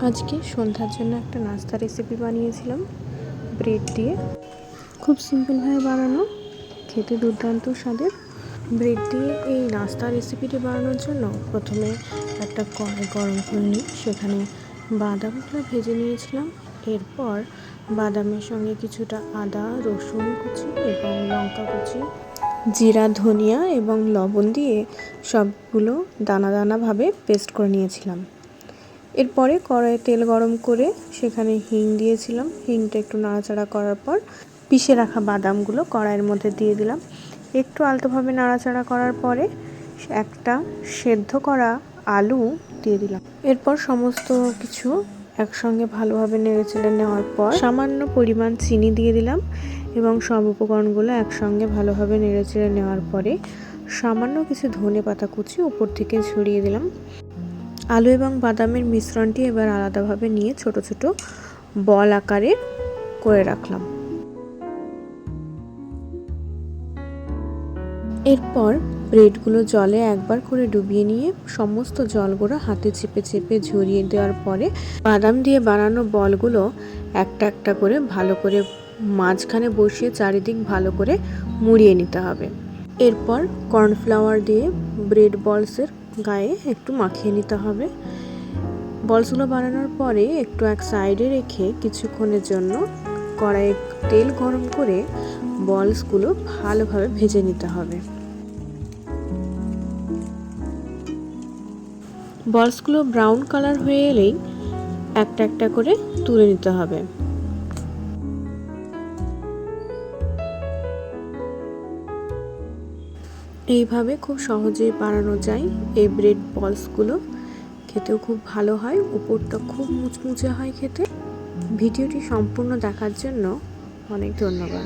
আজকে সন্ধ্যার জন্য একটা নাস্তা রেসিপি বানিয়েছিলাম ব্রেড দিয়ে। খুব সিম্পলভাবে বানানো, খেতে দুর্দান্ত স্বাদের। ব্রেড দিয়ে এই নাস্তা রেসিপিটি বানানোর জন্য প্রথমে একটা কড়াই গরম করে নিই, সেখানে বাদামগুলো ভেজে নিয়েছিলাম। এরপর বাদামের সঙ্গে কিছুটা আদা, রসুন কুচি এবং লঙ্কা কুচি, জিরা, ধনিয়া এবং লবণ দিয়ে সবগুলো দানা দানাভাবে পেস্ট করে নিয়েছিলাম। এরপরে কড়াইয়ে তেল গরম করে সেখানে হিং দিয়েছিলাম। হিংটা একটু নাড়াচাড়া করার পর পিষে রাখা বাদামগুলো কড়াইয়ের মধ্যে দিয়ে দিলাম। একটু আলতোভাবে নাড়াচাড়া করার পরে একটা সেদ্ধ করা আলু দিয়ে দিলাম। এরপর সমস্ত কিছু একসঙ্গে ভালোভাবে নেড়েচেড়ে নেওয়ার পর সামান্য পরিমাণ চিনি দিয়ে দিলাম এবং সব উপকরণগুলো একসঙ্গে ভালোভাবে নেড়েচেড়ে নেওয়ার পরে সামান্য কিছু ধনেপাতা কুচি উপর থেকে ছড়িয়ে দিলাম। আলু এবং বাদামের মিশ্রণটি এবার আলাদাভাবে নিয়ে ছোট ছোট বল আকারে করে রাখলাম। এরপর ব্রেডগুলো জলে একবার করে ডুবিয়ে নিয়ে সমস্ত জলগুলো হাতে চেপে চেপে ঝরিয়ে দেওয়ার পরে বাদাম দিয়ে বানানো বলগুলো একটা একটা করে ভালো করে মাঝখানে বসিয়ে চারিদিক ভালো করে মুড়িয়ে নিতে হবে। এরপর কর্নফ্লাওয়ার দিয়ে ব্রেড বলসের গায়ে একটু মাখিয়ে নিতে হবে। বলসগুলো বানানোর পরে একটু এক সাইডে রেখে কিছুক্ষণের জন্য কড়াইয়ে তেল গরম করে বলসগুলো ভালোভাবে ভেজে নিতে হবে। বলসগুলো ব্রাউন কালার হয়ে এলেই একটা একটা করে তুলে নিতে হবে। এইভাবে খুব সহজেই বানানো যায় এই ব্রেড বলসগুলো। খেতেও খুব ভালো হয়, উপরটা খুব মুচমুচে হয় খেতে। ভিডিওটি সম্পূর্ণ দেখার জন্য অনেক ধন্যবাদ।